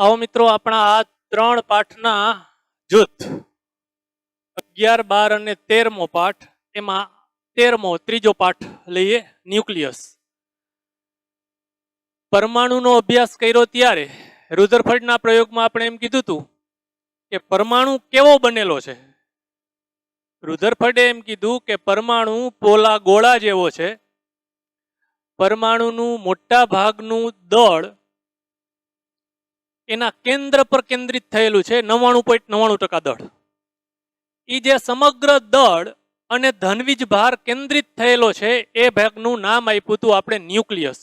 आओ मित्रों अपना आ 3 पाठना जूथ 11, 12 અને 13મો પાઠ એમાં 13મો ત્રીજો પાઠ લઈએ ન્યુક્લિયસ। પરમાણુનો અભ્યાસ કર્યો ત્યારે રુધરફર્ડના પ્રયોગમાં આપણે એમ કીધું હતું કે પરમાણુ કેવો બનેલો છે। રુધરફર્ડે એમ કીધું કે પરમાણુ પોલા ગોળા જેવો છે। પરમાણુનું મોટા ભાગનું દળ એના કેન્દ્ર પર કેન્દ્રિત થયેલું છે 99.99% દળ। એ જે સમગ્ર દળ અને ધનવીજ ભાર કેન્દ્રિત થયેલો છે એ ભાગનું નામ આપ્યું હતું આપણે ન્યુક્લિયસ।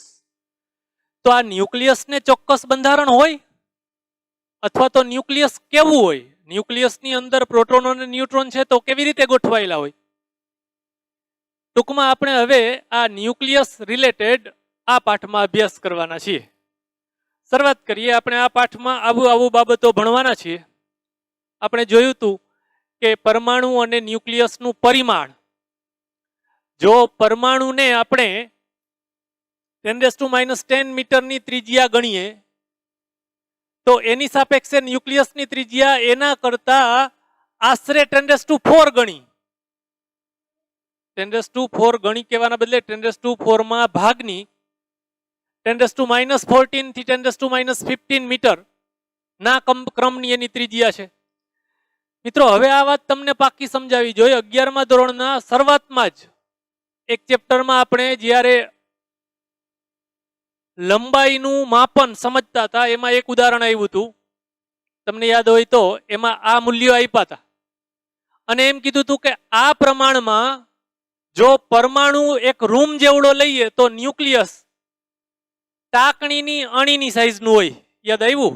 તો આ ન્યુક્લિયસને ચોક્કસ બંધારણ હોય અથવા તો ન્યુક્લિયસ કેવું હોય, ન્યુક્લિયસની અંદર પ્રોટોન અને ન્યુટ્રોન છે તો કેવી રીતે ગોઠવાયેલા હોય। ટૂંકમાં આપણે હવે આ ન્યુક્લિયસ રિલેટેડ આ પાઠમાં અભ્યાસ કરવાના છીએ। શરૂઆત કરીએ। આપણે આ પાઠમાં આવું બાબતો ભણવાના છીએ। આપણે જોયું હતું કે પરમાણુ અને ન્યુક્લિયસનું પરિમાણ, જો પરમાણુને આપણે 10⁻⁻10 મીટરની ત્રિજ્યા ગણીએ તો એની સાપેક્ષે ન્યુક્લિયસની ત્રિજ્યા એના કરતા આશરે 10⁴ ગણી, 10⁴ ગણી કહેવાના બદલે 10⁴ માં ભાગની 10⁻14 થી 10⁻15 મીટર ના ક્રમની એની ત્રિજ્યા છે। મિત્રો હવે આ વાત તમને પાકી સમજાવી જોઈએ। 11મા ધોરણના શરૂઆતમાં જ એક ચેપ્ટરમાં આપણે જ્યારે લંબાઈનું માપન સમજતા હતા એમાં એક ઉદાહરણ આવ્યું હતું, તમને યાદ હોય તો એમાં આ મૂલ્યો આપ્યા હતા અને એમ કીધું હતું કે આ પ્રમાણમાં જો પરમાણુ એક રૂમ જેવડો લઈએ તો ન્યુક્લિયસ ટાંકણીની અણીની સાઈઝનું હોય। યાદ આવ્યું?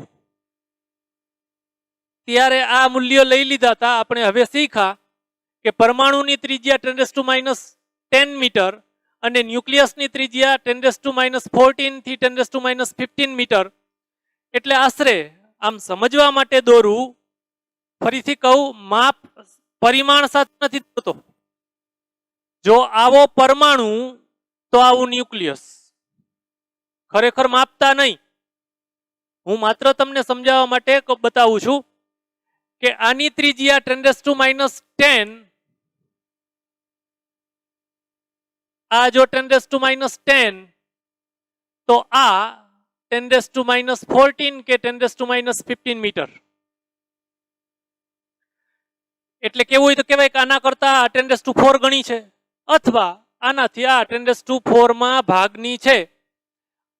ત્યારે આ મૂલ્યો લઈ લીધા હતા આપણે। હવે શીખા કે પરમાણુની ત્રિજ્યા 10⁻10 મીટર અને ન્યુક્લિયસની ત્રિજ્યા 10⁻14 થી 10⁻15 મીટર, એટલે આશરે આમ સમજવા માટે દોરું, ફરીથી કહું, માપ પરિમાણ સાથે નથી થતો। જો આવો પરમાણુ તો આવું ન્યુક્લિયસ, ખરેખર માપતા નહીં। હું માત્ર તમને સમજાવવા માટે બતાવું છું કે આની ત્રિજ્યા 10⁻10, આ જો 10⁻10 તો આ 10⁻14 કે 10⁻15 મીટર, એટલે કેવું હોય તો કહેવાય કે આના કરતા 10⁴ ગણી છે અથવા આનાથી આ 10⁴ માં ભાગની છે।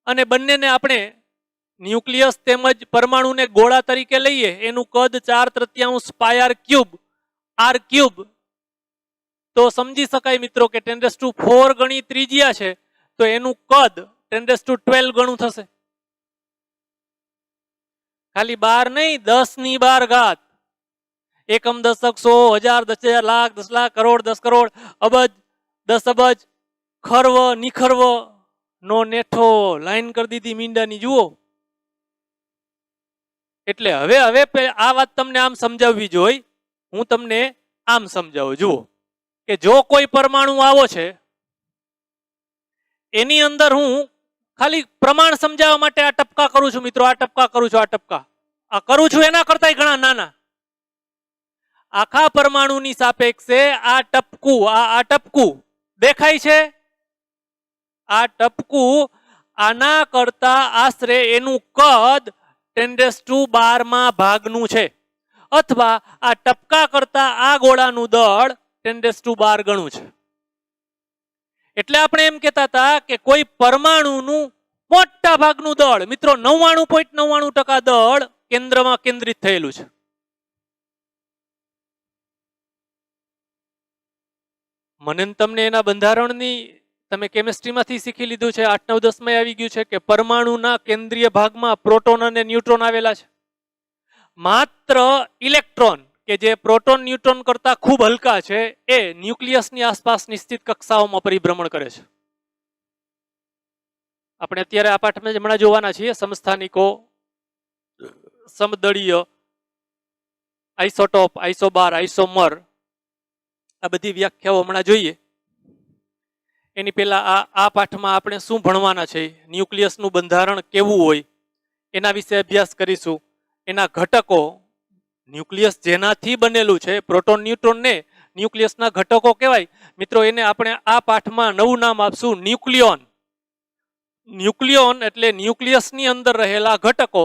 અને બંનેને આપણે ન્યુક્લિયસ તેમજ પરમાણુને ગોળા તરીકે લઈએ, એનું કદ 4/3 પાયર ક્યુબ r³ તો સમજી શકાય મિત્રો કે 10⁴ ગણી ત્રિજ્યા છે તો એનું કદ 10⁻12 ગણું થશે। ખાલી 12 નહીં, 10⁻12 ઘાત, એકમ, દશક, 100, 1000, 10,000, લાખ, 10 લાખ, કરોડ, 10 કરોડ, અબજ, 10 અબજ, ખર્વ નિખર્વ નો નેઠો લાઈન કરી દીધી મીંડાની, જુઓ। એટલે હવે આ વાત તમને આમ સમજાવવી જોઈએ। હું તમને આમ સમજાવું, જુઓ કે જો કોઈ પરમાણુ આવો છે એની અંદર હું ખાલી પ્રમાણ સમજાવવા માટે આ ટપકા કરું છું મિત્રો, આ ટપકા કરું છું, આ ટપકા આ કરું છું એના કરતા ઘણા નાના। આખા પરમાણુની સાપેક્ષે આ ટપકું દેખાય છે, આ ટપકું આના કરતા આશરે એનું કદ 10⁻12 માં ભાગનું છે, અથવા આ ટપકા કરતા આ ગોળાનું દળ 10⁻12 ગણું છે। એટલે આપણે એમ કહેતા હતા કે કોઈ પરમાણુનું મોટા ભાગનું દળ મિત્રો 99.99% દળ કેન્દ્રમાં કેન્દ્રિત થયેલું છે। મને તમને એના બંધારણની તમે કેમિસ્ટ્રીમાંથી શીખી લીધું છે, 8, 9, 10 માં આવી ગયું છે કે પરમાણુના કેન્દ્રીય ભાગમાં પ્રોટોન અને ન્યુટ્રોન આવેલા છે। માત્ર ઇલેક્ટ્રોન કે જે પ્રોટોન ન્યુટ્રોન કરતા ખૂબ હલકા છે એ ન્યુક્લિયસની આસપાસ નિશ્ચિત કક્ષાઓમાં પરિભ્રમણ કરે છે। આપણે અત્યારે આ પાઠમાં હમણાં જોવાના છીએ સમસ્થાનિકો, સમદળીય, આઇસોટોપ, આઇસોબાર, આઇસોમર, આ બધી વ્યાખ્યાઓ હમણાં જોઈએ। એની પહેલા આ પાઠમાં આપણે શું ભણવાના છે, ન્યુક્લિયસનું બંધારણ કેવું હોય એના વિશે અભ્યાસ કરીશું। એના ઘટકો, ન્યુક્લિયસ જેનાથી બનેલું છે, પ્રોટોન ન્યુટ્રોન ને ન્યુક્લિયસના ઘટકો કહેવાય. મિત્રો એને આપણે આ પાઠમાં નવું નામ આપશું ન્યુક્લિયોન. ન્યુક્લિયોન એટલે ન્યુક્લિયસની અંદર રહેલા ઘટકો.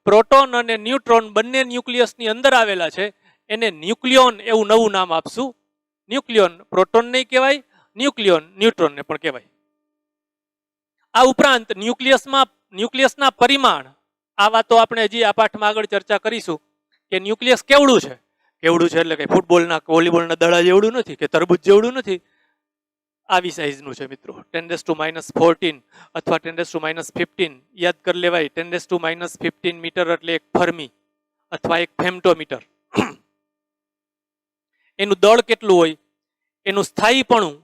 પ્રોટોન અને ન્યુટ્રોન બંને ન્યુક્લિયસની અંદર આવેલા છે, એને ન્યુક્લિયોન એવું નવું નામ આપશું. ન્યુક્લિયોન પ્રોટોન નહીં કહેવાય, ન્યુક્લિયોન ન્યુટ્રોનને પણ કહેવાય. આ ઉપરાંત ન્યુક્લિયસના પરિમાણ, આ વાતો આપણે હજી આ પાઠમાં આગળ ચર્ચા કરીશું કે ન્યુક્લિયસ કેવડું છે. કેવડું છે એટલે કે ફૂટબોલના વોલીબોલના દડા જેવડું નથી કે તરબૂચ જેવડું નથી, આવી સાઇઝનું છે મિત્રો. 10⁻14 અથવા 10⁻15 યાદ કરી લેવાય. 10⁻15 મીટર એટલે એક ફર્મી અથવા એક ફેમ્ટોમીટર. એનું દળ કેટલું હોય, એનું સ્થાયીપણું,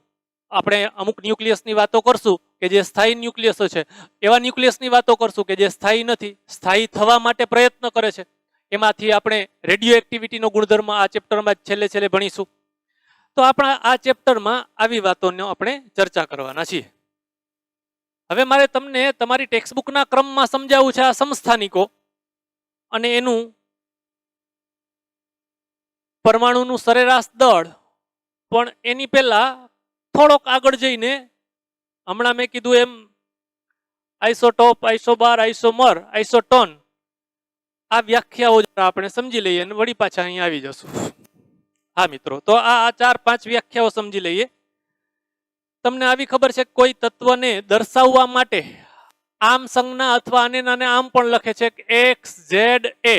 આપણે અમુક ન્યુક્લિયસની વાતો કરશું કે જે સ્થાયી ન્યુક્લિયસો છે, એવા ન્યુક્લિયસની વાતો કરશું કે જે સ્થાયી નથી, સ્થાયી થવા માટે પ્રયત્ન કરે છે. એમાંથી આપણે રેડિયો એક્ટિવિટીનો ગુણધર્મ આ ચેપ્ટરમાં છેલ્લે છેલ્લે ભણીશું. તો આપણા આ ચેપ્ટરમાં આવી વાતોનો આપણે ચર્ચા કરવાના છીએ. હવે મારે તમને તમારી ટેક્સ્ટબુકના ક્રમમાં સમજાવવું છે આ સમસ્થાનિકો અને એનું પરમાણુનું સરેરાશ દળ. પણ એની પહેલા થોડોક આગળ જઈને, હમણાં મેં કીધું એમ આઇસોટોપ, આઇસોબાર, આઇસોમર, આઇસોટોન, આ વ્યાખ્યાઓ આપણે સમજી લઈએ અને વળી પાછા અહીંયા આવી જશું. હા મિત્રો, તો આ 4-5 વ્યાખ્યાઓ સમજી લઈએ. તમને આવી ખબર છે કે કોઈ તત્વને દર્શાવવા માટે આમ સંજ્ઞા અથવા આને નાને આમ પણ લખે છે કે એક્સ, ઝેડ, એ.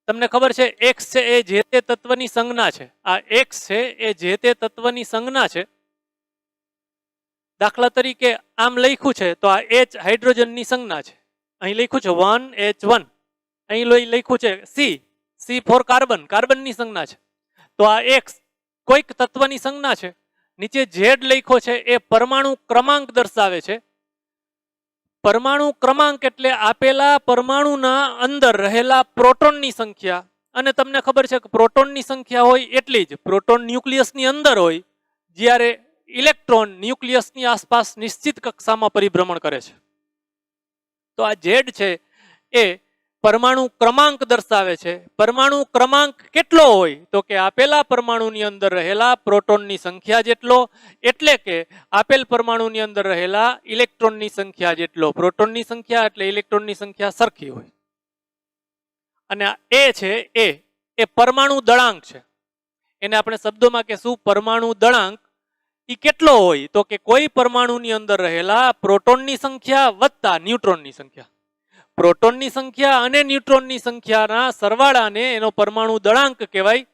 તમને ખબર છે એક્સ છે એ જે તે તત્વની સંજ્ઞા છે. આ એક્સ છે એ જે તે તત્વની સંજ્ઞા છે. દાખલા તરીકે આમ લખ્યું છે તો આ H હાઇડ્રોજનની સંજ્ઞા છે. અહીં લખ્યું છે 1H1. અહીં લખ્યું છે C ફોર કાર્બન, કાર્બનની સંજ્ઞા છે. તો આ એક્સ કોઈક તત્વની સંજ્ઞા છે. નીચે ઝેડ લખ્યો છે એ પરમાણુ ક્રમાંક દર્શાવે છે. પરમાણુ ક્રમાંક એટલે આપેલા પરમાણુના અંદર રહેલા પ્રોટોનની સંખ્યા. અને તમને ખબર છે કે પ્રોટોનની સંખ્યા હોય એટલી જ પ્રોટોન ન્યુક્લિયસની અંદર હોય, જ્યારે ઇલેક્ટ્રોન ન્યુક્લિયસની આસપાસ નિશ્ચિત કક્ષામાં પરિભ્રમણ કરે છે. તો આ ઝેડ છે એ પરમાણુ ક્રમાંક દર્શાવે છે. પરમાણુ ક્રમાંક કેટલો હોય તો કે આપેલા પરમાણુની અંદર રહેલા પ્રોટોનની સંખ્યા જેટલો, એટલે કે આપેલ પરમાણુની અંદર રહેલા ઇલેક્ટ્રોનની સંખ્યા જેટલો. પ્રોટોનની સંખ્યા એટલે ઇલેક્ટ્રોનની સંખ્યા સરખી હોય. અને આ એ છે એ પરમાણુ દળાંક છે. એને આપણે શબ્દોમાં કહેશું પરમાણુ દળાંક. એ કેટલો હોય તો કે કોઈ પરમાણુની અંદર રહેલા પ્રોટોનની સંખ્યા વત્તા ન્યુટ્રોનની સંખ્યા. પ્રોટોનની સંખ્યા અને ન્યુટ્રોનની સંખ્યાના સરવાળાને એનો પરમાણુ દળાંક કહેવાય.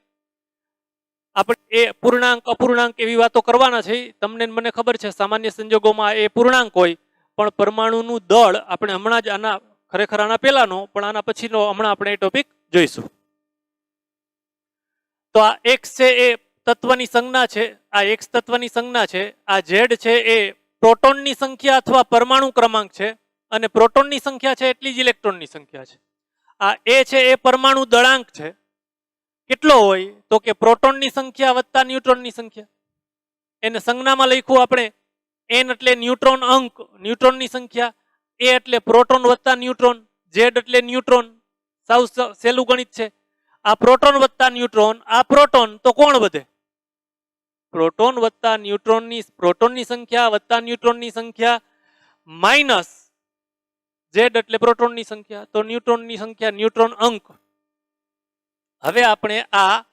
આપણે એ પૂર્ણાંક અપૂર્ણાંક એવી વાતો કરવાના છે. તમને મને ખબર છે સામાન્ય સંજોગોમાં એ પૂર્ણાંક હોય, પણ પરમાણુનું દળ આપણે હમણાં જ ખરેખર આના પહેલાનો પણ આના પછીનો હમણાં આપણે એ ટોપિક જોઈશું. તો આ એક્સ છે એ તત્વની સંજ્ઞા છે. આ એક્સ તત્વની સંજ્ઞા છે. આ ઝેડ છે એ પ્રોટોનની સંખ્યા અથવા પરમાણુ ક્રમાંક છે. અને પ્રોટોનની સંખ્યા છે એટલી જ ઇલેક્ટ્રોનની સંખ્યા છે. આ એ છે એ પરમાણુ દળાંક છે. કેટલો હોય તો કે પ્રોટોનની સંખ્યા વત્તા ન્યુટ્રોનની સંખ્યા. એને સંજ્ઞામાં લખ્યું આપણે એન એટલે ન્યુટ્રોન અંક, ન્યુટ્રોનની સંખ્યા. એ એટલે પ્રોટોન વત્તા ન્યુટ્રોન, ઝેડ એટલે ન્યુટ્રોન. સાવ સહેલું ગણિત છે. આ પ્રોટોન વત્તા ન્યુટ્રોન, આ પ્રોટોન તો કોણ વધે? પ્રોટોન વત્તા ન્યુટ્રોનની, પ્રોટોનની સંખ્યા વત્તા ન્યુટ્રોનની સંખ્યા માઇનસ ઝેડ એટલે પ્રોટોનની સંખ્યા, તો ન્યુટ્રોનની સંખ્યા, ન્યુટ્રોન અંક. હવે આપણે આ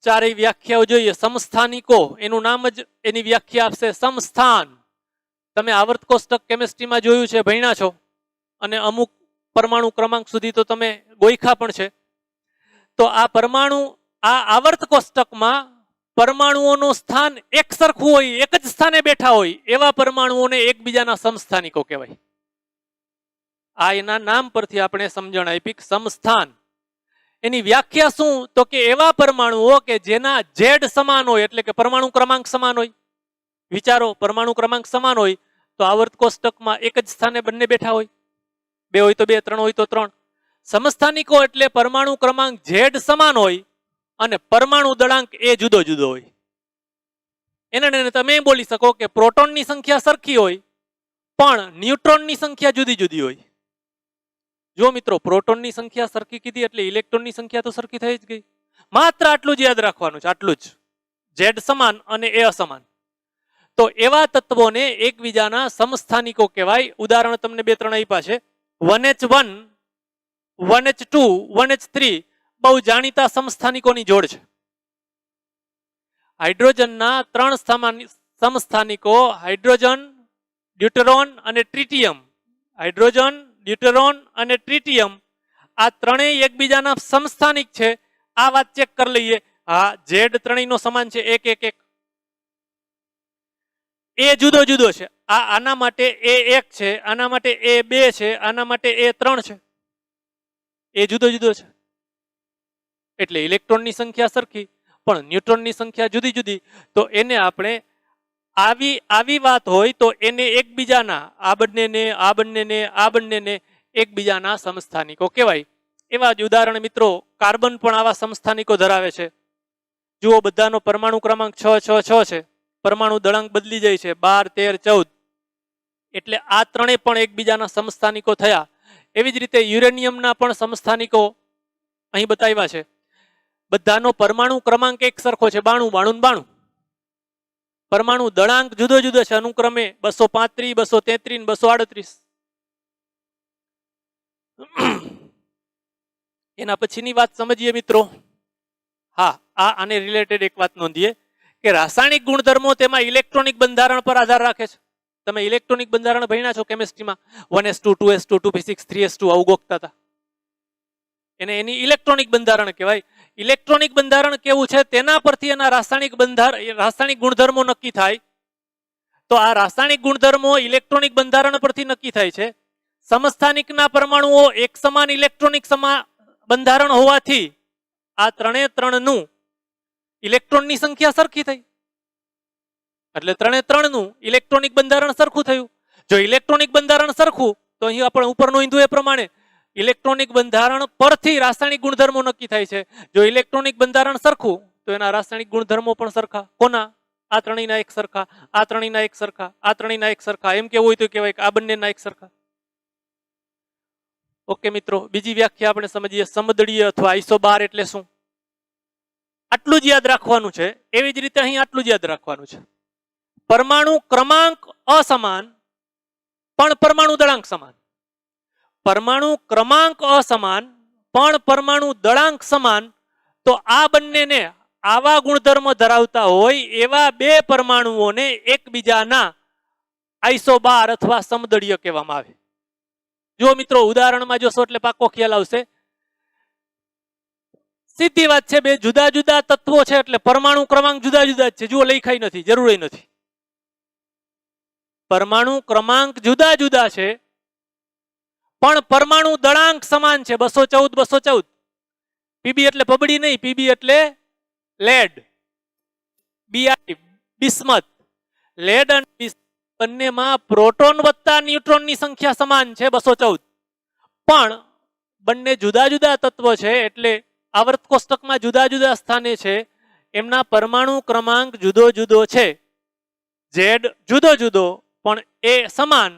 ચારેય વ્યાખ્યાઓ જોઈએ. સમસ્થાનિકો, એનું નામ જ એની વ્યાખ્યા આપશે સમસ્થાન. તમે આવર્ત કોષ્ટક કેમિસ્ટ્રીમાં જોયું છે, ભણ્યા છો, અને અમુક પરમાણુ ક્રમાંક સુધી તો તમે ગોઈખા પણ છે. તો આ પરમાણુ, આ આવર્ત કોષ્ટકમાં પરમાણુઓનું સ્થાન એક સરખું હોય, એક જ સ્થાને બેઠા હોય એવા પરમાણુઓને એકબીજાના સમસ્થાનિકો કહેવાય. આ એના નામ પરથી આપણે સમજણ આપી. સમસ્થાન એની વ્યાખ્યા શું તો કે એવા પરમાણુઓ કે જેના ઝેડ સમાન હોય, એટલે કે પરમાણુ ક્રમાંક સમાન હોય. વિચારો, પરમાણુ ક્રમાંક સમાન હોય તો આવર્ત કોષ્ટકમાં એક જ સ્થાને બંને બેઠા હોય. 2 હોય તો 2, 3 હોય તો 3. સમસ્થાનિકો એટલે પરમાણુ ક્રમાંક ઝેડ સમાન હોય અને પરમાણુ દળાંક એ જુદો જુદો હોય. એને તમે બોલી શકો કે પ્રોટોનની સંખ્યા સરખી હોય પણ ન્યુટ્રોનની સંખ્યા જુદી જુદી હોય. જો મિત્રો પ્રોટોનની સંખ્યા સરખી કીધી એટલે ઇલેક્ટ્રોનની સંખ્યા તો સરખી થઈ જ ગઈ. માત્ર આટલું જ યાદ રાખવાનું છે, આટલું જ. ઝેડ સમાન અને એ અસમાન. તો એવા તત્વોને એકબીજાના સમસ્થાનિકો કહેવાય. ઉદાહરણ તમને 2-3 આપ્યા છે. 1H1, 1H2, 1H3 બહુ જાણીતા સમસ્થાનિકોની જોડ છે. હાઇડ્રોજનના 3 સમસ્થાનિકો હાઇડ્રોજન, ડ્યુટરોન અને ટ્રિટિયમ. હાઇડ્રોજન, ડ્યુટરોન અને ટ્રિટિયમ આ ત્રણેય એકબીજાના સમસ્થાનિક છે. આ વાત ચેક કરી લઈએ. હા, ઝેડ ત્રણેયનો સમાન છે 1 1 1. એ જુદો જુદો છે. આના માટે A1 છે, આના માટે A2 છે, આના માટે A3 છે. એ જુદો જુદો છે એટલે ઇલેક્ટ્રોનની સંખ્યા સરખી પણ ન્યુટ્રોનની સંખ્યા જુદી જુદી. તો એને આપણે આવી વાત હોય તો એને એકબીજાના આ બંનેને એકબીજાના સમસ્થાનિકો કહેવાય. એવા જ ઉદાહરણ મિત્રો કાર્બન પણ આવા સમસ્થાનિકો ધરાવે છે. જુઓ, બધાનો પરમાણુ ક્રમાંક 6 6 6 છે. પરમાણુ દળાંક બદલી જાય છે 12 13 14. એટલે આ ત્રણેય પણ એકબીજાના સમસ્થાનિકો થયા. એવી જ રીતે યુરેનિયમના પણ સમસ્થાનિકો અહીં બતાવ્યા છે. બધાનો પરમાણુ ક્રમાંક એક સરખો છે 92 92 92. પરમાણુ દળાંક જુદો જુદો છે અનુક્રમે 235 233 238. એના પછીની વાત સમજીએ મિત્રો. હા, આને રિલેટેડ એક વાત નોંધીએ કે રાસાયણિક ગુણધર્મો તેમાં ઇલેક્ટ્રોનિક બંધારણ પર આધાર રાખે છે. તમે ઇલેક્ટ્રોનિક બંધારણ ભણ્યા છો કેમિસ્ટ્રીમાં. 1s2 2s2 2p6 3s2 આવું ગોખતા હતા. એની ઇલેક્ટ્રોનિક બંધારણ કહેવાય. ઇલેક્ટ્રોનિક બંધારણ કેવું છે તેના પરથી એના રાસાયણિક ગુણધર્મો નક્કી થાય. તો આ રાસાયણિક ગુણધર્મો ઇલેક્ટ્રોનિક બંધારણ પરથી નક્કી થાય છે. સમસ્થાનિકના પરમાણુઓ એક સમાન ઇલેક્ટ્રોનિક બંધારણ હોવાથી આ ત્રણનું ઇલેક્ટ્રોનની સંખ્યા સરખી થઈ. એટલે 3 નું ઇલેક્ટ્રોનિક બંધારણ સરખું થયું. જો ઇલેક્ટ્રોનિક બંધારણ સરખું તો અહીં આપણે ઉપર નોંધ્યું એ પ્રમાણે ઇલેક્ટ્રોનિક બંધારણ પરથી રાસાયણિક ગુણધર્મો નક્કી થાય છે. જો ઇલેક્ટ્રોનિક બંધારણ સરખું તો એના રાસાયણિક ગુણધર્મો પણ સરખા. કોના? આ ત્રણેયના એક સરખા, આ ત્રણેયના એક સરખા, આ ત્રણેયના એક સરખા. એમ કેવું હોય તો કહેવાય કે આ બંનેના એક સરખા. ઓકે મિત્રો, બીજી વ્યાખ્યા આપણે સમજીએ. સમદળીય અથવા આઇસોબાર એટલે શું? આટલું જ યાદ રાખવાનું છે. એવી જ રીતે અહીં આટલું જ યાદ રાખવાનું છે. પરમાણુ ક્રમાંક અસમાન પણ પરમાણુ દળાંક સમાન. પરમાણુ ક્રમાંક અસમાન પણ પરમાણુ દળાંક સમાન. તો આ બંનેને આવા ગુણધર્મ ધરાવતા હોય એવા બે પરમાણુઓને એકબીજાના આઇસોબાર અથવા સમદળીય કહેવામાં આવે. જો મિત્રો ઉદાહરણમાં જોશો એટલે પાકો ખ્યાલ આવશે. સીધી વાત છે, બે જુદા જુદા તત્વો છે એટલે પરમાણુ ક્રમાંક જુદા જુદા જ છે. જુઓ, લખાઈ નથી, જરૂર નથી. પરમાણુ ક્રમાંક જુદા જુદા છે પણ પરમાણુ દળાંક સમાન છે 214 214. પીબી એટલે પબડી નહીં, પીબી એટલે લેડ. BI bismuth. લેડ અને બિસ્મથ બંનેમાં પ્રોટોન વત્તા ન્યુટ્રોનની સંખ્યા સમાન છે 214. પણ બંને જુદા જુદા તત્વો છે એટલે આવર્ત કોષ્ટકમાં જુદા જુદા સ્થાને છે. એમના પરમાણુ ક્રમાંક જુદો જુદો છે. ઝેડ જુદો જુદો પણ એ સમાન.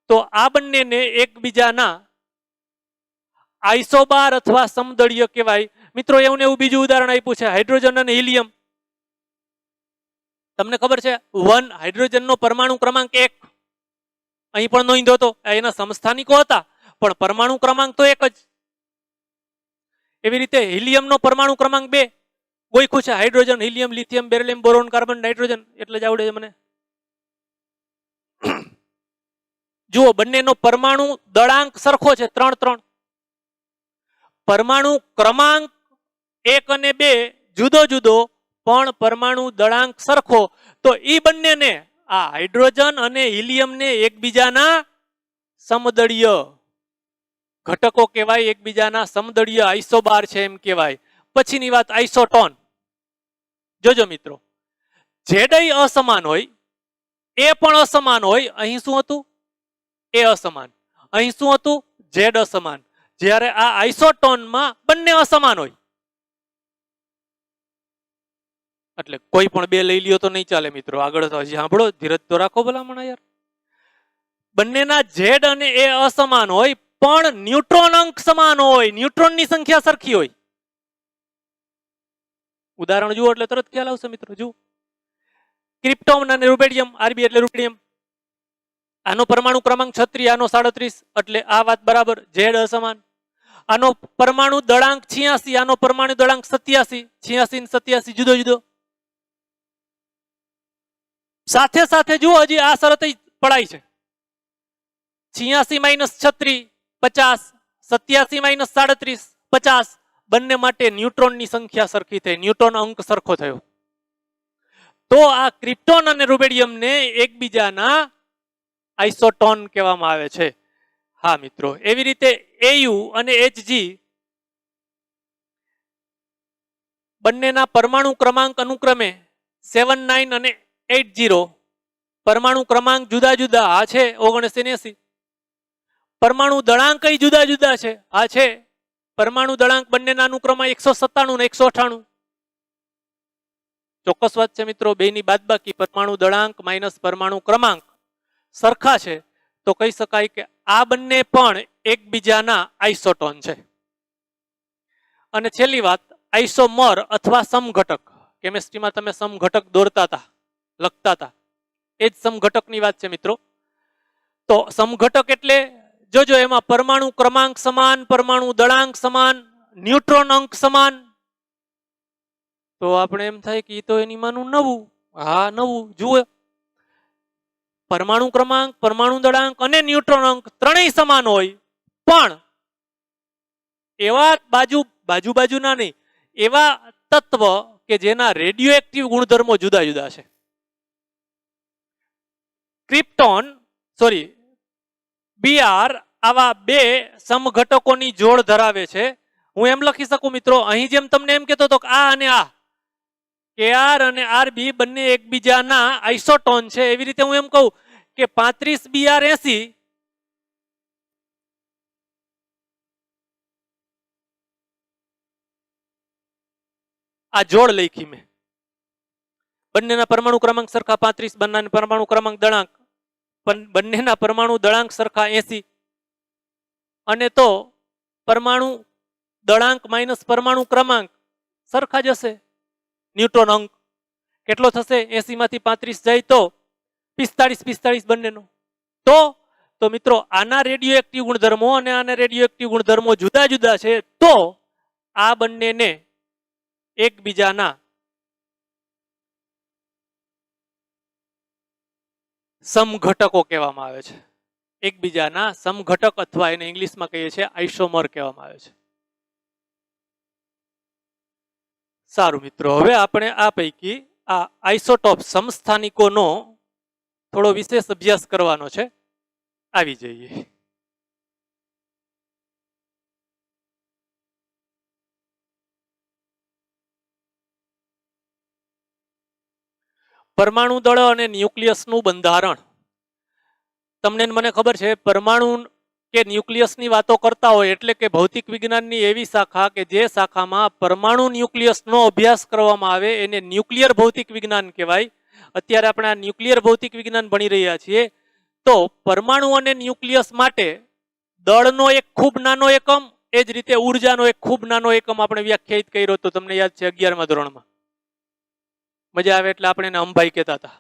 તો આ બંનેને એકબીજાના આઇસોબાર અથવા સમદળીય કહેવાય. મિત્રો એવું બીજું ઉદાહરણ આપ્યું છે હાઇડ્રોજન અને હિલિયમ. તમને ખબર છે 1 હાઇડ્રોજનનો પરમાણુ ક્રમાંક 1. અહીં પણ નોંધ્યો તો એના સમસ્થાનિકો હતા પણ પરમાણુ ક્રમાંક તો 1 જ. એવી રીતે હિલિયમનો પરમાણુ ક્રમાંક 2. ગોખ્યું છે hydrogen, helium, lithium, beryllium, boron, carbon, nitrogen. એટલે જ આવડે છે મને. જુઓ, બંનેનો પરમાણુ દળાંક સરખો છે 3 3. પરમાણુ ક્રમાંક 1 અને 2 જુદો જુદો પણ પરમાણુ દળાંક સરખો. તો ઈ બંનેને આ હાઇડ્રોજન અને હિલિયમને એકબીજાના સમદળીય ઘટકો કહેવાય, એકબીજાના સમદળીય આઇસોબાર છે એમ કહેવાય. પછીની વાત આઇસોટોન. જોજો મિત્રો, ઝેડ અસમાન હોય, એ પણ અસમાન હોય. અહીં શું હતું? એ અસમાન. અહીં શું હતું? ઝેડ અસમાન. જ્યારે આ આઇસોટોનમાં બંને અસમાન હોય. એટલે કોઈ પણ બે લઈ લ્યો તો નહીં ચાલે મિત્રો. આગળ તો હજી સાંભળો, ધીરજ તો રાખો ભલામણ યાર. બંનેના ઝેડ અને એ અસમાન હોય પણ ન્યુટ્રોન અંક સમાન હોય, ન્યુટ્રોનની સંખ્યા સરખી હોય. ઉદાહરણ જુઓ એટલે તરત ખ્યાલ આવશે મિત્રો. જુઓ ક્રિપ્ટોન અને રૂબેડિયમ, આરબી એટલે રૂબેડિયમ. આનો પરમાણુ ક્રમાંક 36, આનો 37, એટલે આ વાત બરાબર. ઝેડ અસમાન. આનો પરમાણુ દળાંક 86, આનો પરમાણુ દળાંક 87. 86 ને 87 જુદો જુદો. સાથે સાથે જુઓ હજી આ શરત પડાય છે. 86 - 36 50, 87 - 37 50. બંને માટે ન્યુટ્રોનની સંખ્યા સરખી થઈ, ન્યુટ્રોન અંક સરખો થયો. તો આ ક્રિપ્ટોન અને રૂબેડિયમને એકબીજાના આઇસોટોન કહેવામાં આવે છે. હા મિત્રો, એવી રીતે Au અને Hg બંનેના પરમાણુ ક્રમાંક અનુક્રમે 7, 9 અને 80. પરમાણુ ક્રમાંક જુદા જુદા. આ છે 79. પરમાણુ દળાંક જુદા જુદા છે. આ છે પરમાણુ દળાંક બંનેના અનુક્રમમાં 197 ને 198. ચોક્કસ વાત છે મિત્રો. બેની બાદબાકી પરમાણુ દળાંક માઇનસ પરમાણુ ક્રમાંક સરખા છે તો કહી શકાય કે આ બંને પણ એકબીજાના આઇસોટોન છે. અને છેલ્લી વાત, આઇસોમર અથવા સમઘટક. કેમિસ્ટ્રીમાં તમે સમઘટક દોરતા હતા, લખતા હતા, એ જ સમઘટકની વાત છે મિત્રો. તો સમઘટક એટલે જોજો એમાં પરમાણુ ક્રમાંક સમાન, પરમાણુ દળાંક સમાન, ન્યુટ્રોન અંક સમાન. તો આપણે એમ થાય કે તો એની માનું નવું. હા નવું. જુઓ પરમાણુ ક્રમાંક, પરમાણુ દળાંક અને ન્યુટ્રોન અંક ત્રણેય સમાન હોય, પણ એવા બાજુના નહીં, એવા તત્વ કે જેના રેડિયો એક્ટિવ ગુણધર્મો જુદા જુદા છે. ક્રિપ્ટોન Br આવા બે સમઘટકોની જોડ ધરાવે છે. હું એમ લખી શકું મિત્રો, અહીં જેમ તમને એમ કહેતો હતો કે આ અને આ Kr અને Rb બંને એકબીજાના આઇસોટોન છે, એવી રીતે હું એમ કહું કે 35 Br 80 આ જોડ લખી મેં. બંનેના પરમાણુ ક્રમાંક સરખા 35, બંનેના પરમાણુ ક્રમાંક દળાંક, બંનેના પરમાણુ દળાંક સરખા 80. અને તો પરમાણુ દળાંક માઇનસ પરમાણુ ક્રમાંક સરખા જ હશે. ન્યુટ્રોન અંક કેટલો થશે? 80 માંથી 35 જાય તો 45 બંનેનો. તો મિત્રો આના રેડિયો એક્ટિવ ગુણધર્મો અને આના રેડિયો એક્ટિવ ગુણધર્મો જુદા જુદા છે, તો આ બંનેને એકબીજાના સમઘટકો કહેવામાં આવે છે. એકબીજાના સમઘટક અથવા એને ઇંગ્લિશમાં કહીએ છીએ આઇસોમર કહેવામાં આવે છે. સારું મિત્રો, હવે આપણે આ પૈકી આ આઇસોટોપ સમસ્થાનિકોનો થોડો વિશેષ અભ્યાસ કરવાનો છે. આવી જઈએ. પરમાણુ દળ અને ન્યુક્લિયસનું બંધારણ. તમને મને ખબર છે, પરમાણુ કે ન્યુક્લિયસની વાતો કરતા હોય એટલે કે ભૌતિક વિજ્ઞાનની એવી શાખા કે જે શાખામાં પરમાણુ ન્યુક્લિયસનો અભ્યાસ કરવામાં આવે એને ન્યુક્લિયર ભૌતિક વિજ્ઞાન કહેવાય. અત્યારે આપણે આ ન્યુક્લિયર ભૌતિક વિજ્ઞાન ભણી રહ્યા છીએ. તો પરમાણુ અને ન્યુક્લિયસ માટે દળનો એક ખૂબ નાનો એકમ, એ જ રીતે ઉર્જાનો એક ખૂબ નાનો એકમ આપણે વ્યાખ્યાયિત કર્યો તો તમને યાદ છે 11મા ધોરણમાં. મજા આવે એટલે આપણે એને અંબાઈ કહેતા હતા.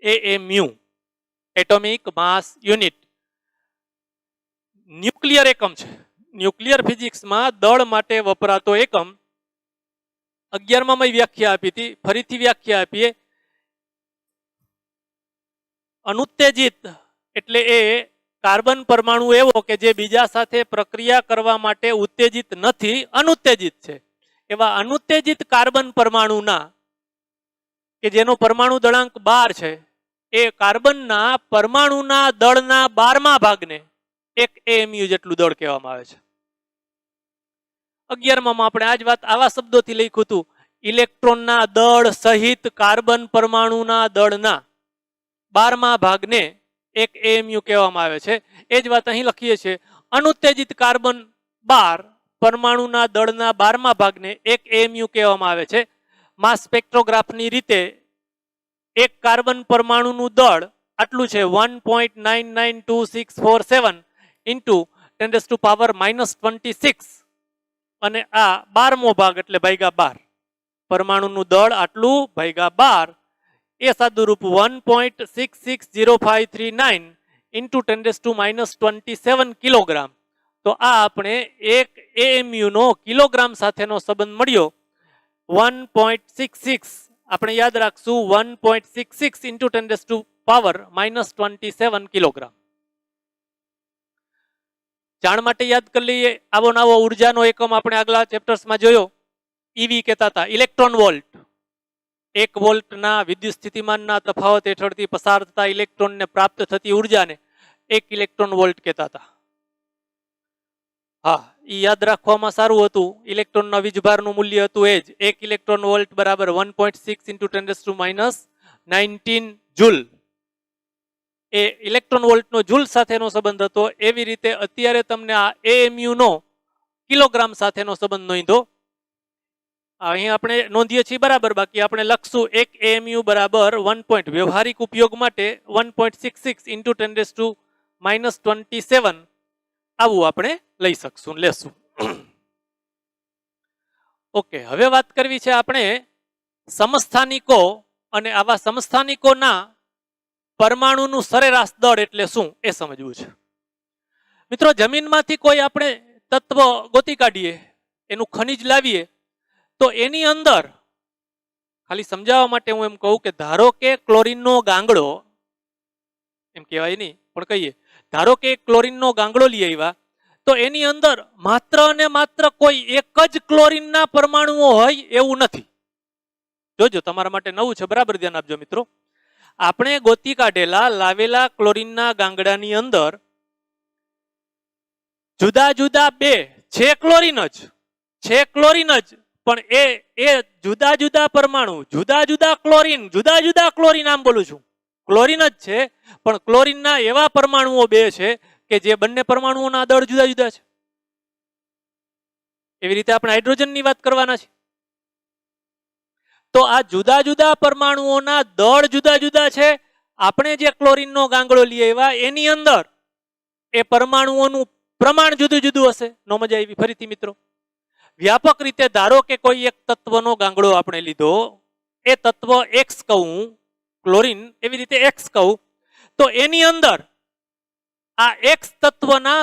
AMU, એટોમિક માસ યુનિટ. ન્યુક્લિયર એકમ છે. ન્યુક્લિયર ફિઝિક્સમાં દળ માટે વપરાતો એકમ 11માં વ્યાખ્યા આપી હતી. ફરીથી વ્યાખ્યા આપીએ. અનુત્તેજિત એટલે એ કાર્બન પરમાણુ એવો કે જે બીજા સાથે પ્રક્રિયા કરવા માટે ઉત્તેજિત નથી, અનુત્તેજિત છે. એવા અનુત્તેજિત કાર્બન પરમાણુના કે જેનો પરમાણુ દળાંક 12 છે, એ કાર્બનના પરમાણુના દળના 12મા ભાગને એક AMU જેટલું દળ કહેવામાં આવે છે. 11માં આપણે આજ વાત આવા શબ્દોથી લખ્યું હતું, ઇલેક્ટ્રોનના દળ સહિત કાર્બન પરમાણુના દળના 12મા ભાગને એક AMU કહેવામાં આવે છે. એ જ વાત અહીં લખીએ છીએ, અનુત્તેજિત કાર્બન 12 પરમાણુના દળના 12મા ભાગને એક AMU કહેવામાં આવે છે. માસ સ્પેક્ટ્રોગ્રાફની રીતે એક કાર્બન પરમાણુનું દળ આટલું છે 1.992647. ઇન્ટુ 10⁻⁻26 અને આ 12મો ભાગ એટલે ભાગ્યા 12. પરમાણુનું દળ આટલું ભાગ્યા 12 એ સાદુરૂપ 1.660539 ઇન્ટુ 10⁻27 કિલોગ્રામ. તો આ આપણે એક એએમયુ નો કિલોગ્રામ સાથેનો સંબંધ મળ્યો 1.66. આપણે યાદ રાખશું 1.66 ઇન્ટુ 10⁻27 કિલોગ્રામ. જાણ માટે યાદ કરી લઈએ. આવો નવો ઉર્જાનો એકમ આપણે આગલા ચેપ્ટર્સમાં જોયો. ઈવી કહેતા હતા ઇલેક્ટ્રોન વોલ્ટ. 1 વોલ્ટના વિદ્યુત સ્થિતિમાનના તફાવત હેઠળથી પસાર થતા ઇલેક્ટ્રોનને પ્રાપ્ત થતી ઉર્જાને 1 ઇલેક્ટ્રોન વોલ્ટ કહેતા હતા. હા, એ યાદ રાખવામાં સારું હતું. ઇલેક્ટ્રોનના વીજભારનું મૂલ્ય હતું એ જ 1 ઇલેક્ટ્રોન વોલ્ટ બરાબર 1.6 ઇન્ટુ 10⁻19 જૂલ. એ ઇલેક્ટ્રોન વોલ્ટનો જૂલ સાથેનો સંબંધ હતો. એવી રીતે અત્યારે તમને આ એએમયુ નો કિલોગ્રામ સાથેનો સંબંધ નોંધો. અહીં આપણે નોંધીએ છીએ બરાબર, બાકી આપણે લખશું 1 એએમયુ બરાબર 1. વ્યવહારિક ઉપયોગ માટે 1.66 ઇન્ટુ 10⁻27 આવું આપણે લઈ શકશું, લેશું. ઓકે, હવે વાત કરવી છે આપણે સમસ્થાનિકો અને આવા સમસ્થાનિકોના પરમાણુનું સરેરાશ દળ એટલે શું એ સમજવું છે. મિત્રો, જમીનમાંથી કોઈ આપણે તત્વ ગોતી કાઢીએ, એનું ખનિજ લાવીએ, તો એની અંદર ખાલી સમજાવવા માટે હું એમ કહું કે ધારો કે ક્લોરીનનો ગાંગડો, એમ કહેવાય નહીં પણ કહીએ, ધારો કે ક્લોરીનનો ગાંગડો લઈ આવ્યા, તો એની અંદર માત્ર અને માત્ર કોઈ એક જ ક્લોરીનના પરમાણુઓ હોય એવું નથી. જોજો, તમારા માટે નવું છે, બરાબર ધ્યાન આપજો મિત્રો. આપણે ગોતી કાઢેલા લાવેલા ક્લોરીનના ગાંગડાની અંદર જુદા જુદા બે છે ક્લોરીન જ, પણ એ જુદા જુદા પરમાણુ, જુદા જુદા ક્લોરીન, આમ બોલું છું, ક્લોરીન જ છે, પણ ક્લોરીનના એવા પરમાણુઓ બે છે કે જે બંને પરમાણુઓના દળ જુદા જુદા છે. એવી રીતે આપણે હાઇડ્રોજનની વાત કરવાના છે. તો આ જુદા જુદા પરમાણુઓના દળ જુદા જુદા છે. આપણે જે ક્લોરીનનો ગાંગડો લઈ આવ્યા એની અંદર એ પરમાણુઓનું પ્રમાણ જુદું જુદું હશે. નો મજા આવી? ફરીથી મિત્રો, વ્યાપક રીતે ધારો કે કોઈ એક તત્વનો ગાંગડો આપણે લીધો, એ તત્વ એક્સ કહું, ક્લોરીન એવી રીતે એક્સ કહું, તો એની અંદર આ એક્સ તત્વના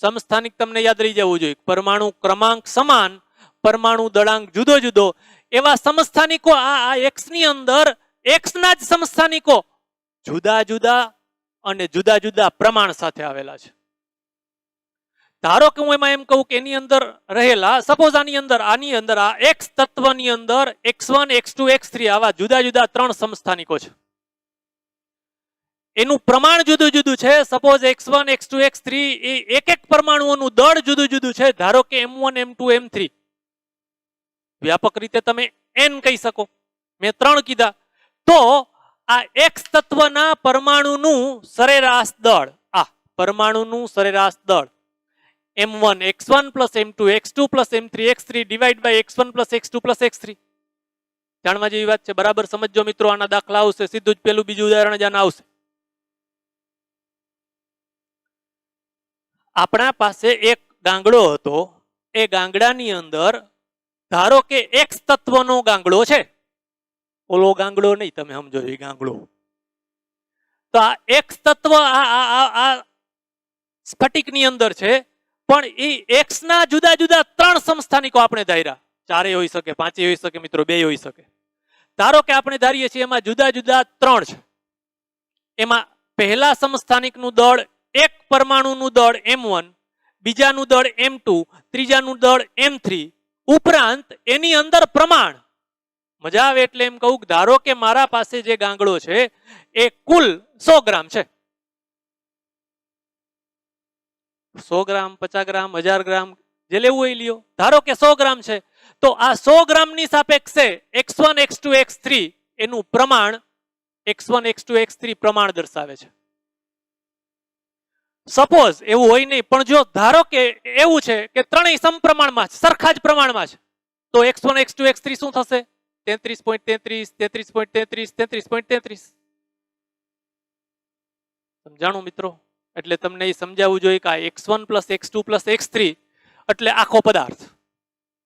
સમસ્થાનિક તમને યાદ રહી જવું જોઈએ. પરમાણુ ક્રમાંક સમાન, પરમાણુ દળાંક જુદો જુદો, એવા સમસ્થાનિકો આ એક્સ ની અંદર એક્સના જ સમસ્થાનિકો જુદા જુદા અને જુદા જુદા પ્રમાણ સાથે આવેલા છે. ધારો કે હું એમાં એમ કહું કે એની અંદર રહેલા, સપોઝ આની અંદર આ એક્સ તત્વની અંદર x1 x2 x3 આવા જુદા જુદા 3 સમસ્થાનિકો છે. એનું પ્રમાણ જુદું જુદું છે. સપોઝ x1 x2 x3 એ એક એક પરમાણુઓનું દળ જુદું જુદું છે. ધારો કે m1 m2 m3, વ્યાપક રીતે તમે n કહી શકો, મેં 3 કીધા. તો આ એક્સ તત્વના પરમાણુનું સરેરાશ દળ, આ પરમાણુનું સરેરાશ દળ m1 x1 plus m2 x2 plus m3 x3 divide by x1 plus x2 plus x3. જાણવા જેવી વાત છે, બરાબર સમજજો મિત્રો. આના દાખલા આવશે, સીધું જ પેલું બીજું ઉદાહરણ જ આના આવશે. આપણા પાસે એક ગાંગડો હતો. એ ગાંગડાની અંદર ધારો કે એક્સ તત્વનો ગાંગડો છે, ઓલો ગાંગડો નહીં, તમે સમજો એ ગાંગડો. તો આ એક્સ તત્વ આ સ્ફટિકની અંદર છે, પણ એ એક્સ ના જુદા જુદા 3 સમસ્થાનિકો આપણે ધાર્યા. 4 હોઈ શકે, 5 હોઈ શકે મિત્રો, 2 હોઈ શકે. ધારો કે આપણે ધારીએ છીએ એમાં જુદા જુદા 3 છે. એમાં પહેલા સમસ્થાનિકનું દળ, એક પરમાણુનું દળ m1, બીજાનું દળ m2, ત્રીજાનું દળ m3, ઉપરાંત એની અંદર પ્રમાણ. મજા આવે એટલે એમ કહું, ધારો કે મારા પાસે જે ગાંગડો છે એ કુલ 100 ગ્રામ છે. 100 ગ્રામ, 50 ગ્રામ, 1000 ગ્રામ, જે લેવું હોય લ્યો. ધારો કે 100 ગ્રામ છે, તો આ 100 ગ્રામની સાપેક્ષે x1 x2 x3 એનું પ્રમાણ, x1 x2 x3 પ્રમાણ દર્શાવે છે. સપોઝ એવું હોય નહીં, પણ જો ધારો કે એવું છે કે ત્રણેય સમપ્રમાણમાં છે, સરખા જ પ્રમાણમાં છે, તો x1 x2 x3 શું થશે? 33.33, 33.33, 33.33. સમજાણું મિત્રો? એટલે તમને એ સમજાવવું જોઈએ કે આ x1 + x2 + x3 એટલે આખો પદાર્થ,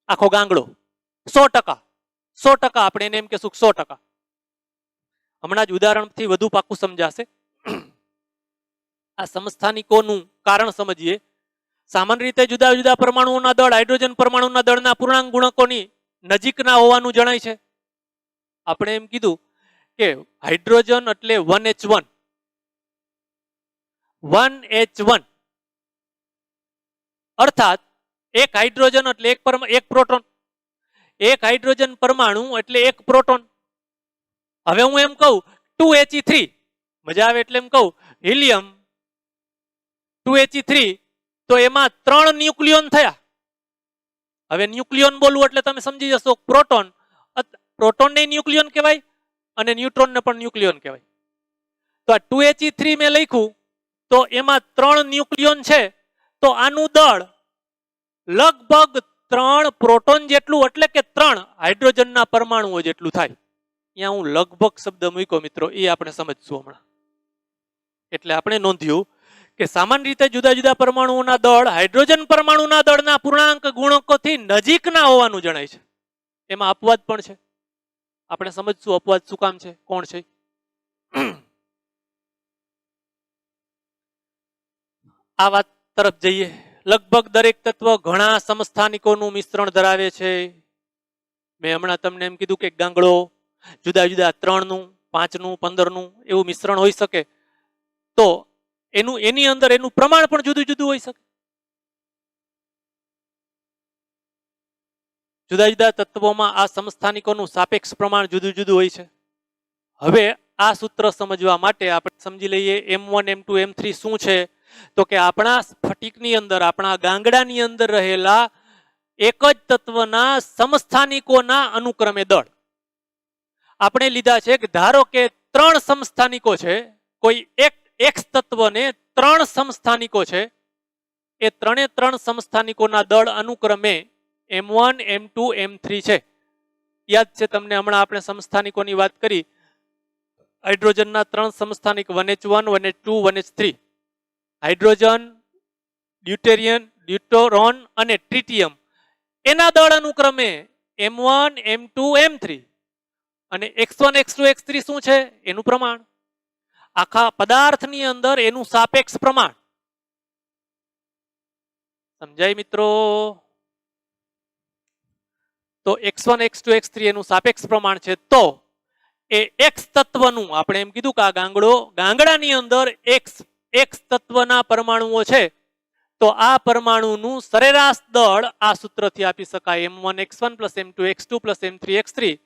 આખો ગાંગડો 100%, 100% આપણે એને એમ કહેશું 100%. હમણાં જ ઉદાહરણથી વધુ પાકું સમજાશે. આ સમસ્થાનિકોનું કારણ સમજીએ. સામાન્ય રીતે જુદા જુદા પરમાણુઓના દળ હાઇડ્રોજન પરમાણુના દળના પૂર્ણાંક ગુણકોની નજીકના હોવાનું જણાય છે. આપણે એમ કીધું કે હાઇડ્રોજન એટલે 1H1, 1H1 અર્થાત એક હાઇડ્રોજન એટલે એક પ્રોટોન, એક હાઇડ્રોજન પરમાણુ એટલે એક પ્રોટોન. હવે હું એમ કહું 2He3, મજા આવે એટલે એમ કહું હિલિયમ 2He3, તો એમાં 3 ન્યુક્લિયોન થયા. હવે ન્યુક્લિયોન બોલવું એટલે તમે સમજી જશો પ્રોટોન, પ્રોટોનને ન્યુક્લિયોન કહેવાય અને ન્યુટ્રોનને પણ ન્યુક્લિયોન કહેવાય. તો આ 2He3 મેં લખ્યું તો એમાં 3 ન્યુક્લિયોન છે, તો આનું દળ લગભગ 3 પ્રોટોન જેટલું એટલે કે 3 હાઇડ્રોજનના પરમાણુઓ જેટલું થાય. અહીંયા હું લગભગ શબ્દ મૂક્યો મિત્રો, એ આપણે સમજશું હમણાં. એટલે આપણે નોંધ્યું કે સામાન્ય રીતે જુદા જુદા પરમાણુઓના દળ હાઇડ્રોજન પરમાણુના દળના પૂર્ણાંક ગુણકોથી નજીકના હોવાનું જણાય છે. એમાં અપવાદ પણ છે. આપણે સમજશું અપવાદ શું કામ છે, કોણ છે. આ વાત તરફ જઈએ. લગભગ દરેક તત્વ ઘણા સમસ્થાનિકોનું મિશ્રણ ધરાવે છે. મેં હમણાં તમને એમ કીધું કે ગાંગડો જુદા જુદા 3નું, 5નું, 15નું એવું મિશ્રણ હોઈ શકે, તો એની અંદર એનું પ્રમાણ પણ જુદું જુદું હોઈ શકે. જુદા જુદા તત્વોમાં આ સમસ્થાનિકોનું સાપેક્ષ પ્રમાણ જુદું જુદું હોય છે. હવે આ સૂત્ર સમજવા માટે આપણે સમજી લઈએ M1, M2, M3 શું છે. તો કે આપણા સ્ફટિકની અંદર, આપણા ગાંગડાની અંદર રહેલા એક જ તત્વના સમસ્થાનિકોના અનુક્રમે દળ આપણે લીધા છે. કે ધારો કે 3 સમસ્થાનિકો છે, કોઈ એક X તત્વને 3 સમસ્થાનિકો છે, એ 3 સમસ્થાનિકોના દળ અનુક્રમે M1, M2, M3 છે. યાદ છે તમને, હમણાં આપણે સમસ્થાનિકોની વાત કરી. હાઇડ્રોજનના 3 સમસ્થાનિક 1H1, 1H2, 1H3. હાઇડ્રોજન, ડ્યુટેરોન અને ટ્રિટિયમ, એના દળ અનુક્રમે M1, M2, M3. અને X1, X2, X3 શું છે? એનું પ્રમાણ. આખા પદાર્થની અંદર એનું સાપેક્ષ પ્રમાણ. સમજાય મિત્રો? તો X1, X2, X3 એનું સાપેક્ષ પ્રમાણ છે. તો એ X તત્વનું, આપણે એમ કીધું કે આ ગાંગડાની અંદર X તત્વના પરમાણુઓ છે, તો આ પરમાણુનું સરેરાશ દળ આ સૂત્રથી આપી શકાય. M1 X1 + M2 X2 + M3 X3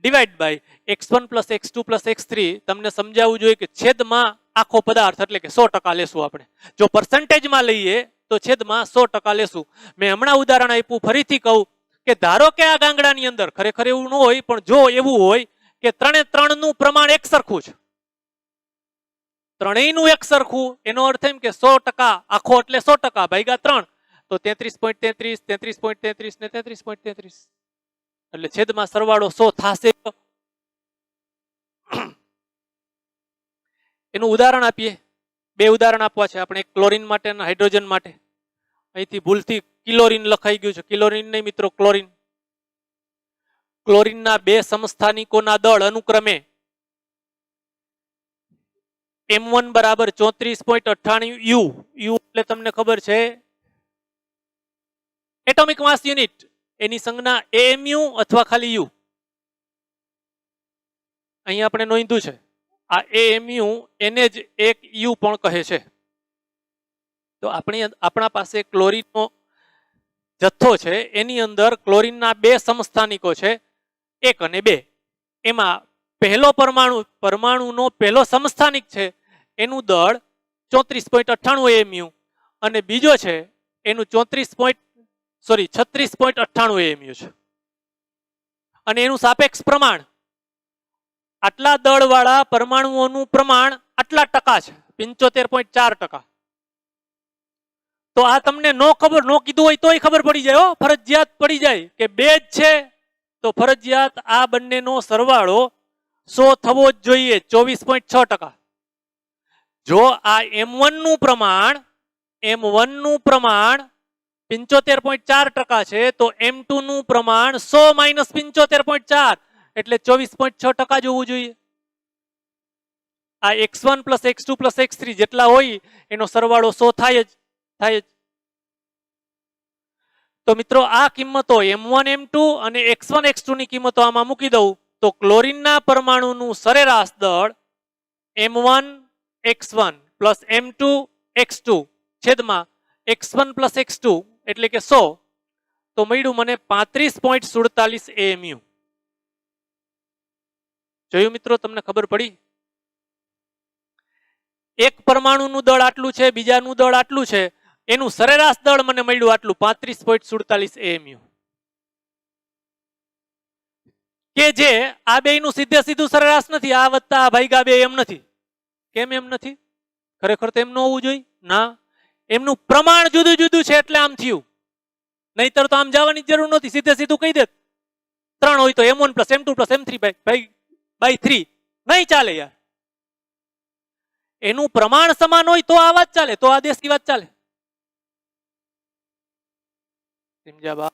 divide by X1 + X2 + X3. તમને સમજાવવું જોઈએ કે છેદમાં આખો પદાર્થ એટલે કે 100% લેશું આપણે. જો પર્સન્ટેજમાં લઈએ તો છેદમાં 100% લેશું. મેં હમણાં ઉદાહરણ આપ્યું, ફરીથી કહું કે ધારો કે આ ગાંગડાની અંદર, ખરેખર એવું ન હોય પણ જો એવું હોય કે 3નું પ્રમાણ એક સરખું છે, ત્રણેયનું એક સરખું, એનો અર્થ એમ કે 100% આખો એટલે 100% ભાગ્યા 3, તો 33.33, 33.33 ને 33.33, એટલે છેદમાં સરવાળો 100 થશે. એનું ઉદાહરણ આપીએ. 2 ઉદાહરણ આપવા છે આપણે, એક ક્લોરીન માટે અને હાઇડ્રોજન માટે. અહીંથી ભૂલથી કિલોરીન લખાઈ ગયું છે. કિલોરીન નહીં મિત્રો, ક્લોરીન. ક્લોરીનના 2 સમસ્થાનિકોના દળ અનુક્રમે M1 = 34.98 U. U એટલે તમને ખબર છે એટોમિક માસ યુનિટ. એની સંજ્ઞા AMU અથવા ખાલી U. અહીં આપણે નોંધ્યું છે આ AMU, એને જ એક U પણ કહે છે. તો આપણા પાસે ક્લોરીનનો જથ્થો છે, એની અંદર ક્લોરીનના 2 સમસ્થાનિકો છે, 1 અને 2. એમાં પહેલો પરમાણુનો પહેલો સમસ્થાનિક છે, એનું દળ 34.98 AMU, અને બીજો છે એનું 36.98 AMU છે. અને એનું સાપેક્ષ પ્રમાણ, આટલા દળવાળા પરમાણુઓનું પ્રમાણ આટલા ટકા છે, 75.4%. તો આ તમને નો કીધું હોય તોય ખબર પડી જાય, ફરજિયાત પડી જાય કે 2 જ છે, તો ફરજિયાત આ બંનેનો સરવાળો 100 થવો જ જોઈએ, 24.6%. જો આ M1 નું પ્રમાણ 75.4% છે તો M2 નું પ્રમાણ 100 માઇનસ 75.4 એટલે 24.6% જોવું જોઈએ. આ x1 plus x2 plus x3 જેટલા હોય એનો સરવાળો 100 થાય જ. તો મિત્રો આ કિંમતો M1 M2 અને x1 x2 ની કિંમતો આમાં મૂકી દઉં તો ક્લોરીનના પરમાણુનું સરેરાશ દળ M1 x1 plus M2 x2 છેદમાં x1 પ્લસ x2 એટલે કે 100 તો મળ્યું મને 35.47 AMU. જોયું મિત્રો, તમને ખબર પડી? એક પરમાણુનું દળ આટલું છે, બીજાનું દળ આટલું છે, એનું સરેરાશ દળ મને મળ્યું આટલું 35.47 AMU. કે જે આ બેયનું સીધે સીધું સરેરાશ નથી, આ વત્તા આ ભાગ્યા બે એમ નથી. કેમ એમ નથી? ખરેખર તો એમ ન હોવું જોઈએ. ના, એમનું પ્રમાણ જુદું જુદું છે એટલે આમ થયું, નહીતર તો આમ જવાની જરૂર નહોતી, સીધે સીધું કહી દેત 3 હોય તો M1 plus M2 plus M3 by 3 નહીં ચાલે યાર. એનું પ્રમાણ સમાન હોય તો આ વાત ચાલે, તો આ દેશી વાત ચાલે. સમજ્યા બા?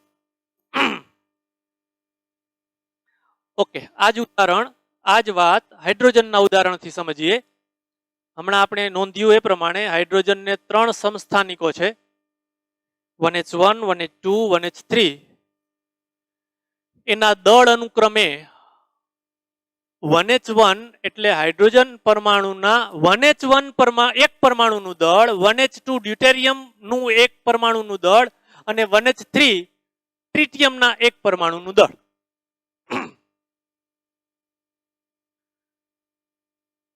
ઓકે, આજ ઉદાહરણ, આજ વાત હાઇડ્રોજનના ઉદાહરણથી સમજીએ. હમણાં આપણે નોંધ્યું એ પ્રમાણે હાઇડ્રોજનને 3 સમસ્થાનિકો છે, 1H1 1H2 1H3. એના દળ અનુક્રમે 1H1 એટલે હાઇડ્રોજન પરમાણુના 1H1 એક પરમાણુનું દળ, 1H2 ડ્યુટેરિયમનું એક પરમાણુનું દળ અને 1H3 ટ્રિટિયમના એક પરમાણુનું દળ.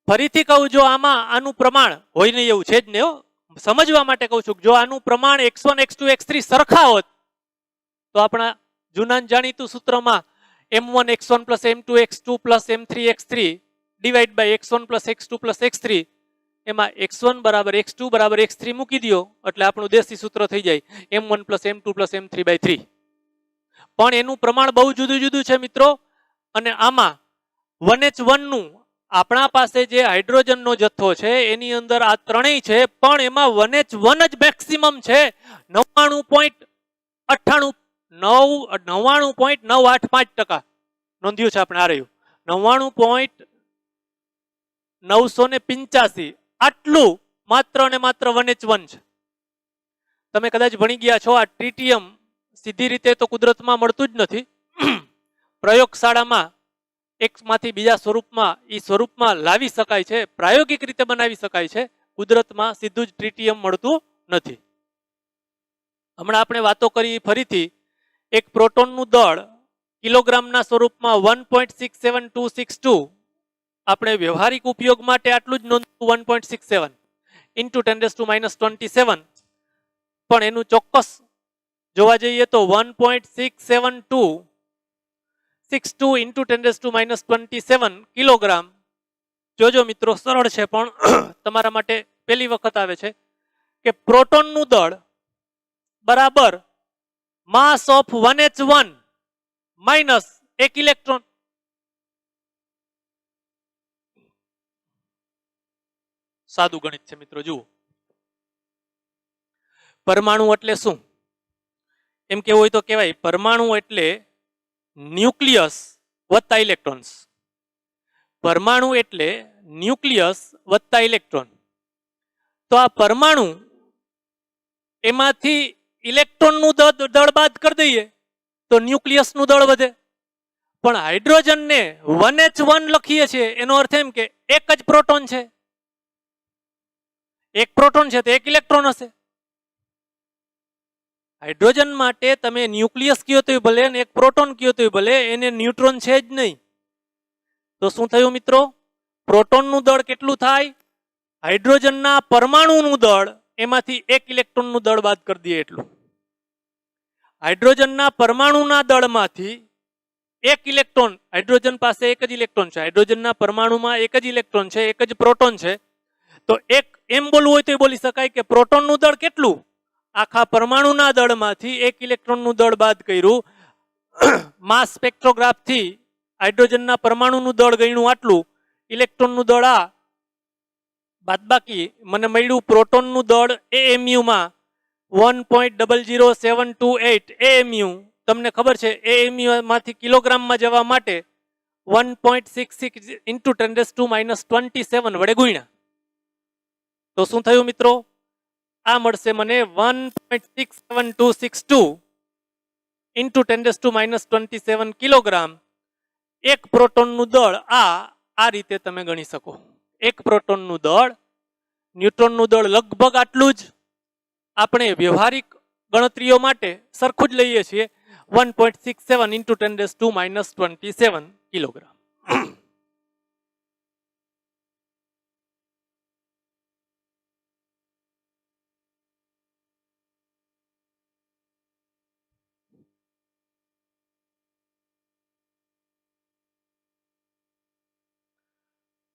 ફરીથી કહું, જો આનું પ્રમાણ હોય નહીં એવું છે જ ને, સમજવા માટે કહું છું, જો આનું પ્રમાણ x1 x2 x3 સરખા હોત તો આપણા જૂના જાણીતું સૂત્રમાં M1 x1 plus M2 x2 plus M3 x3 divide by x1 plus x2 plus x3, એમાં x1 બરાબર x2 બરાબર x3 મૂકી દો એટલે આપણું દેશી સૂત્ર થઈ જાય M1 plus M2 plus M3 by 3. પણ એનું પ્રમાણ બહુ જુદું જુદું છે મિત્રો. અને આમાં 1H1 નું આપણા પાસે જે હાઇડ્રોજનનો જથ્થો છે એની અંદર આ ત્રણેય છે, પણ એમાં 1H1 જ મેક્સિમમ છે. 99.985% નોંધ્યું છે આપણે. આ રહ્યું 99.985, આટલું માત્ર ને માત્ર 1H1 છે. તમે કદાચ ભણી ગયા છો, આ ટ્રિટિયમ સીધી રીતે તો કુદરતમાં મળતું જ નથી. પ્રયોગશાળામાં એકમાંથી બીજા સ્વરૂપમાં એ સ્વરૂપમાં લાવી શકાય છે, પ્રાયોગિક રીતે બનાવી શકાય છે. કુદરતમાં સીધું જ ટ્રિટિયમ મળતું નથી. હમણાં આપણે વાતો કરી ફરીથી, એક પ્રોટોનનું દળ કિલોગ્રામના સ્વરૂપમાં 1.67262, આપણે વ્યવહારિક ઉપયોગ માટે આટલું જ નોંધ્યું 1.67 ઇન્ટુ 10⁻27, પણ એનું ચોક્કસ જોવા જઈએ તો 1.67262 ઇન્ટુ 10⁻27 કિલોગ્રામ. જોજો મિત્રો, સરળ છે પણ તમારા માટે પહેલી વખત આવે છે કે પ્રોટોનનું દળ બરાબર માસ ઓફ 1H1 માઇનસ 1 ઇલેક્ટ્રોન. સાદું ગણિત છે મિત્રો. જુઓ, પરમાણુ એટલે શું? એમ કેવું હોય તો કહેવાય પરમાણુ એટલે ન્યુક્લિયસ વત્તા ઇલેક્ટ્રોન્સ. પરમાણુ એટલે ન્યુક્લિયસ વત્તા ઇલેક્ટ્રોન. તો આ પરમાણુ એમાંથી ઇલેક્ટ્રોનનું દળ બાદ કરી દઈએ તો ન્યુક્લિયસનું દળ વધે. પણ હાઇડ્રોજનને 1H1 લખીએ છીએ એનો અર્થ એમ કે એક જ પ્રોટોન છે. એક પ્રોટોન છે તો એક ઇલેક્ટ્રોન હશે. હાઇડ્રોજન માટે તમે ન્યુક્લિયસ કયો તોય ભલે ને એક પ્રોટોન કયો તોય ભલે, એને ન્યુટ્રોન છે જ નહીં. તો શું થયું મિત્રો? પ્રોટોનનું દળ કેટલું થાય? હાઇડ્રોજનના પરમાણુનું દળ એમાંથી એક ઇલેક્ટ્રોનનું દળ બાદ કરી દઈએ એટલું. હાઇડ્રોજનના પરમાણુના દળમાંથી એક ઇલેક્ટ્રોન, હાઇડ્રોજન પાસે એક જ ઇલેક્ટ્રોન છે, હાઇડ્રોજનના પરમાણુમાં એક જ ઇલેક્ટ્રોન છે, એક જ પ્રોટોન છે. તો એક એમ બોલવું હોય તો બોલી શકાય કે પ્રોટોનનું દળ કેટલું? આખા પરમાણુના દળમાંથી એક ઇલેક્ટ્રોનનું દળ બાદ કર્યું. માસ સ્પેક્ટ્રોગ્રાફથી હાઇડ્રોજનના પરમાણુનું દળ ગણ્યું આટલું, ઇલેક્ટ્રોનનું દળ આ, બાદબાકી મને મળ્યું પ્રોટોનનું દળ AMU માં 1.00728 AMU. તમને ખબર છે AMU માંથી કિલોગ્રામમાં જવા માટે 1.66 ઇન્ટુ 10⁻27 વડે ગુણ્યા. તો શું થયું મિત્રો? આ મળશે મને 1.67262 ઇન્ટુ 10⁻27 કિલોગ્રામ. એક પ્રોટોનનું દળ આ રીતે તમે ગણી શકો. એક પ્રોટોનનું દળ, ન્યુટ્રોનનું દળ લગભગ આટલું જ. આપણે વ્યવહારિક ગણતરીઓ માટે સરખું જ લઈએ છીએ 1.67 ઇન્ટુ 10⁻27 કિલોગ્રામ.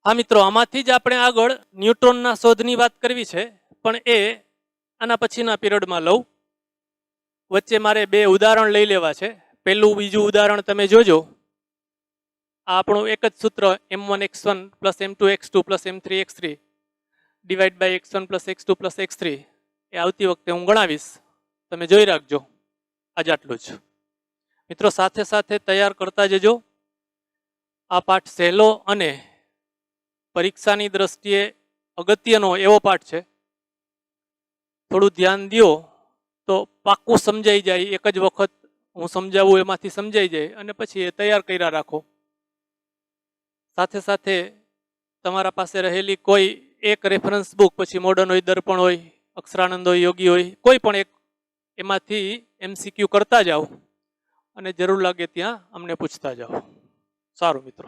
હા મિત્રો, આમાંથી જ આપણે આગળ ન્યુટ્રોનના શોધની વાત કરવી છે, પણ એ આના પછીના પિરિયડમાં લઉં. વચ્ચે મારે બે ઉદાહરણ લઈ લેવા છે. પહેલું બીજું ઉદાહરણ તમે જોજો. આ આપણું એક જ સૂત્ર m1x1 plus m2x2 plus m3x3 divide by x1 plus x2 plus x3 એ આવતી વખતે હું ગણાવીશ. તમે જોઈ રાખજો. આજે આટલું જ મિત્રો. સાથે સાથે તૈયાર કરતા જજો. આ પાઠ સહેલો અને પરીક્ષાની દ્રષ્ટિએ અગત્યનો એવો પાઠ છે. થોડું ધ્યાન દો તો પાક્કું સમજાઈ જાય. એક જ વખત હું સમજાવું એમાંથી સમજાઈ જાય અને પછી એ તૈયાર કર્યા રાખો. સાથે સાથે તમારા પાસે રહેલી કોઈ એક રેફરન્સ બુક, પછી મોડર્ન હોય, દર્પણ હોય, અક્ષરાનંદ હોય, યોગી હોય, કોઈ પણ એક, એમાંથી MCQ કરતા જાઓ અને જરૂર લાગે ત્યાં અમને પૂછતા જાઓ. સારું મિત્રો.